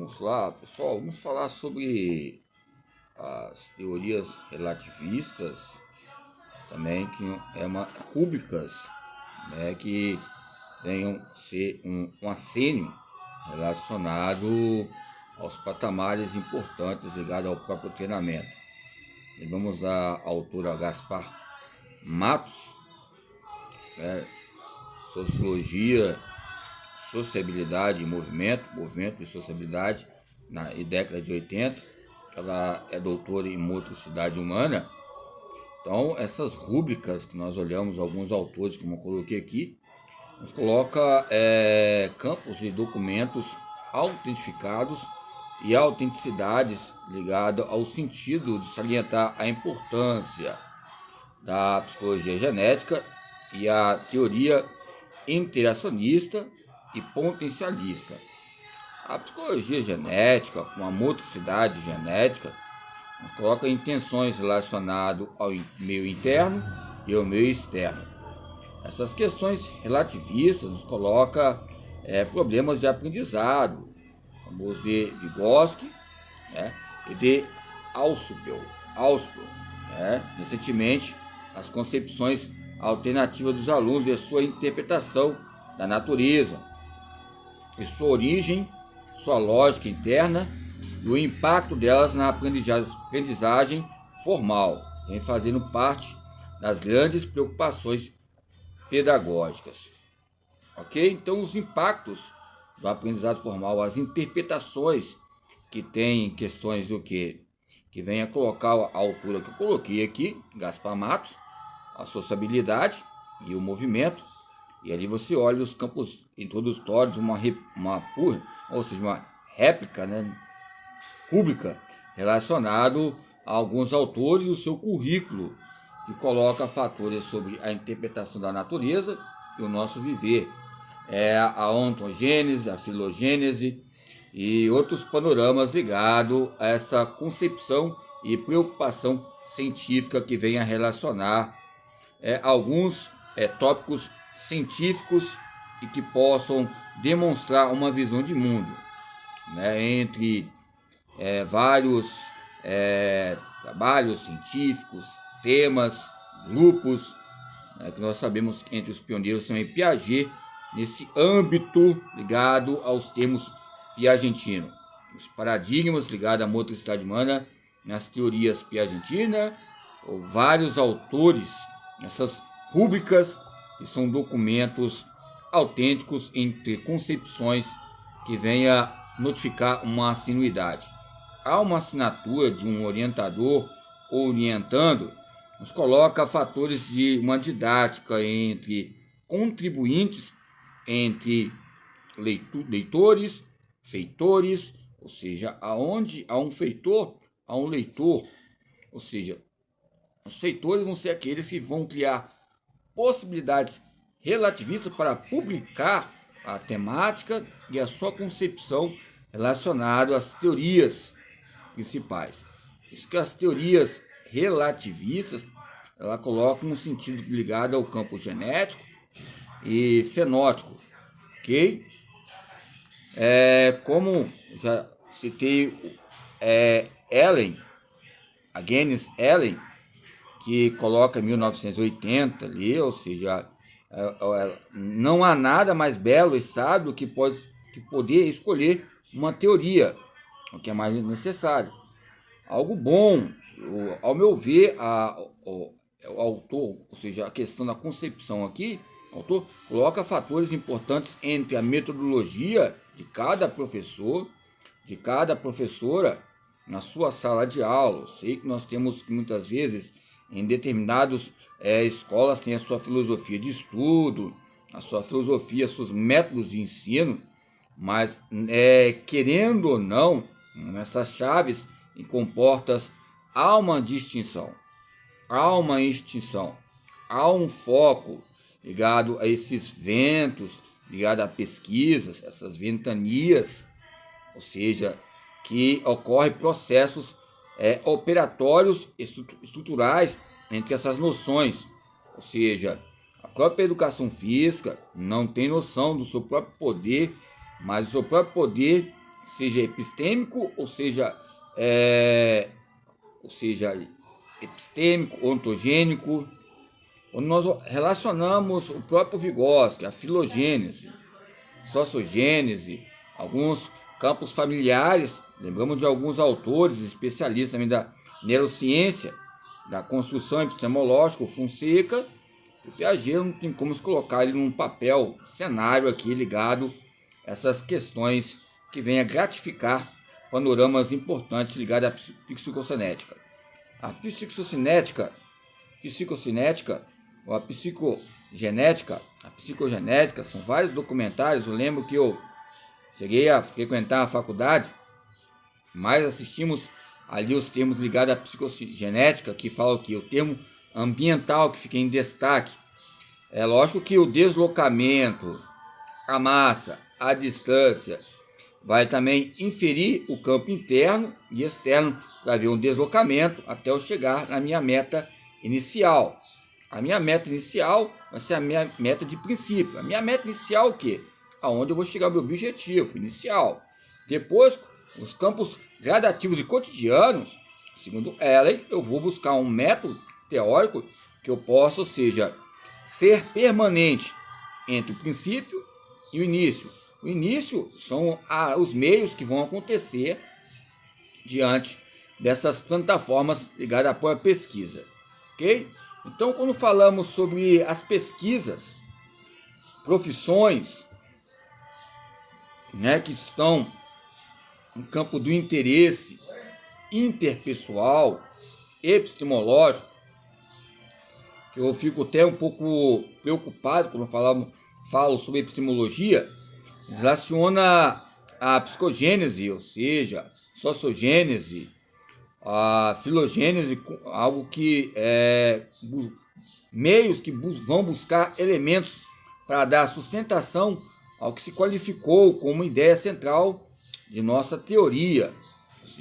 Vamos lá, pessoal, vamos falar sobre as teorias relativistas, também que cúbicas, né, que venham ser um acênio relacionado aos patamares importantes ligados ao próprio treinamento. E vamos à autora Gaspar Matos, né, Sociologia, Sociabilidade e Movimento e Sociabilidade, na década de 80. Ela é doutora em motricidade humana. Então, essas rúbricas que nós olhamos, alguns autores, como eu coloquei aqui, nos coloca campos de documentos autentificados e autenticidades ligadas ao sentido de salientar a importância da psicologia genética e a teoria interacionista e potencialista. A psicologia genética, com a motricidade genética, nos coloca intenções relacionadas ao meio interno e ao meio externo. Essas questões relativistas nos colocam problemas de aprendizado, como os de Vygotsky, né, e de Ausubel, né, recentemente as concepções alternativas dos alunos e a sua interpretação da natureza, e sua origem, sua lógica interna e o impacto delas na aprendizagem formal, vem fazendo parte das grandes preocupações pedagógicas. Ok? Então, os impactos do aprendizado formal, as interpretações que tem questões do que vem a colocar a altura que eu coloquei aqui, Gaspar Matos, a sociabilidade e o movimento, e ali você olha os campos introdutórios, uma réplica, né, pública, relacionado a alguns autores e o seu currículo, que coloca fatores sobre a interpretação da natureza e o nosso viver, a ontogênese, a filogênese e outros panoramas ligados a essa concepção e preocupação científica que vem a relacionar alguns tópicos científicos e que possam demonstrar uma visão de mundo, né, entre vários trabalhos científicos, temas, grupos, né, que nós sabemos que entre os pioneiros também Piaget, nesse âmbito ligado aos termos piagentinos, os paradigmas ligados à motricidade humana, nas teorias piagentinas, ou vários autores, essas rúbricas, que são documentos autênticos entre concepções que venha notificar uma assinuidade. Há uma assinatura de um orientador orientando, nos coloca fatores de uma didática entre contribuintes, entre leitores, feitores, ou seja, aonde há um feitor, há um leitor, ou seja, os feitores vão ser aqueles que vão criar possibilidades relativistas para publicar a temática e a sua concepção relacionada às teorias principais. Isso que as teorias relativistas, ela colocam um sentido ligado ao campo genético e fenótipo, ok? Como já citei, a Agnes Ellen, que coloca 1980 ali, ou seja, não há nada mais belo e sábio que poder escolher uma teoria, o que é mais necessário. Algo bom, ao meu ver, o autor, ou seja, a questão da concepção aqui, o autor coloca fatores importantes entre a metodologia de cada professor, de cada professora, na sua sala de aula. Eu sei que nós temos que muitas vezes, em determinadas escolas, tem a sua filosofia de estudo, a sua filosofia, seus métodos de ensino, mas querendo ou não, nessas chaves e comportas, há uma distinção, há uma extinção, há um foco ligado a esses ventos, ligado a pesquisas, essas ventanias, ou seja, que ocorrem processos operatórios estruturais entre essas noções, ou seja, a própria educação física não tem noção do seu próprio poder, mas o seu próprio poder seja epistêmico, ou seja epistêmico, ontogênico, onde nós relacionamos o próprio Vygotsky, a filogênese, sociogênese, alguns campos familiares. Lembramos de alguns autores especialistas também da neurociência, da construção epistemológica, o Fonseca. O Piaget não tem como colocar ele num papel, cenário aqui ligado a essas questões que vêm a gratificar panoramas importantes ligados à psicocinética. A psicocinética ou a psicogenética, são vários documentários. Eu lembro que eu cheguei a frequentar a faculdade, mas assistimos ali os termos ligados à psicogenética, que falam que o termo ambiental que fica em destaque. É lógico que o deslocamento, a massa, a distância, vai também inferir o campo interno e externo para ver um deslocamento até eu chegar na minha meta inicial. A minha meta inicial vai ser a minha meta de princípio. A minha meta inicial é o quê? Aonde eu vou chegar ao meu objetivo inicial. Depois, os campos gradativos e cotidianos, segundo Ellen, eu vou buscar um método teórico que eu possa, ou seja, ser permanente entre o princípio e o início. O início são os meios que vão acontecer diante dessas plataformas ligadas à própria pesquisa, ok? Então, quando falamos sobre as pesquisas, profissões, que estão no campo do interesse interpessoal, epistemológico, eu fico até um pouco preocupado quando falo sobre epistemologia, relaciona a psicogênese, ou seja, sociogênese, a filogênese, algo que meios que vão buscar elementos para dar sustentação ao que se qualificou como ideia central de nossa teoria.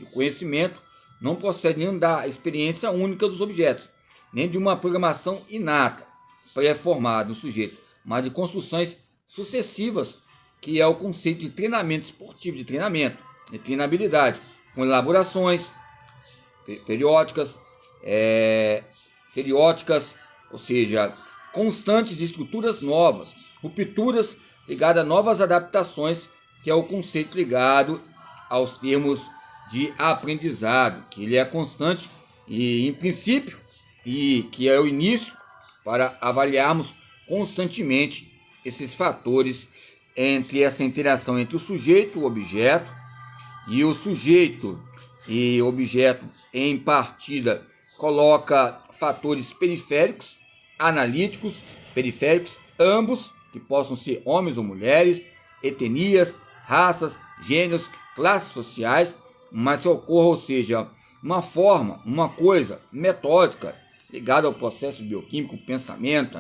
O conhecimento não procede nem da experiência única dos objetos, nem de uma programação inata, pré-formada no sujeito, mas de construções sucessivas, que é o conceito de treinamento esportivo, de treinabilidade, com elaborações periódicas, serióticas, ou seja, constantes de estruturas novas, rupturas ligadas a novas adaptações, que é o conceito ligado aos termos de aprendizado, que ele é constante e, em princípio, e que é o início para avaliarmos constantemente esses fatores entre essa interação entre o sujeito e o objeto, e o sujeito e objeto em partida coloca fatores periféricos, analíticos, periféricos, ambos que possam ser homens ou mulheres, etnias, raças, gêneros, classes sociais, mas que ocorra, ou seja, uma forma, uma coisa metódica ligada ao processo bioquímico, pensamento,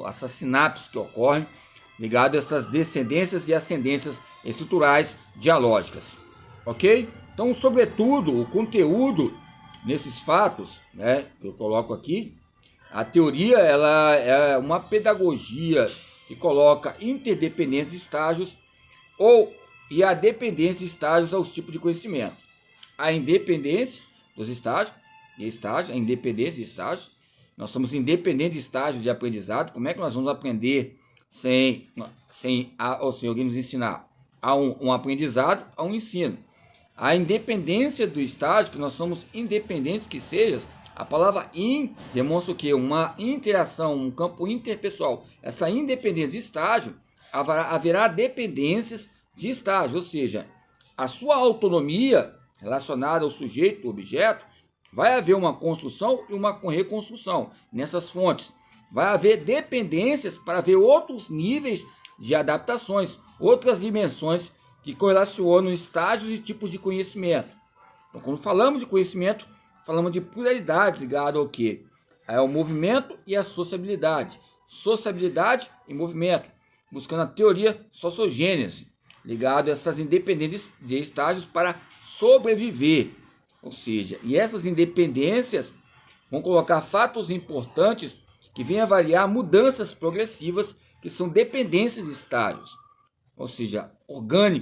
essas sinapses que ocorrem, ligado a essas descendências e ascendências estruturais dialógicas, ok? Então, sobretudo, o conteúdo nesses fatos, que eu coloco aqui, a teoria ela é uma pedagogia que coloca interdependência de estágios e a dependência de estágios aos tipos de conhecimento. A independência dos estágios, a independência de estágios. Nós somos independentes de estágios de aprendizado. Como é que nós vamos aprender sem alguém nos ensinar? Há um aprendizado, há um ensino. A independência do estágio, que nós somos independentes que seja, a palavra demonstra o quê? Uma interação, um campo interpessoal. Essa independência de estágio, haverá dependências de estágio, ou seja, a sua autonomia relacionada ao sujeito, ao objeto, vai haver uma construção e uma reconstrução nessas fontes. Vai haver dependências para ver outros níveis de adaptações, outras dimensões que correlacionam estágios e tipos de conhecimento. Então, quando falamos de conhecimento, falamos de pluralidades ligadas ao quê? Ao movimento e à sociabilidade. Sociabilidade e movimento, buscando a teoria sociogênese, ligado a essas independências de estágios para sobreviver. Ou seja, e essas independências vão colocar fatos importantes que vêm avaliar mudanças progressivas que são dependências de estágios, ou seja, orgânicos.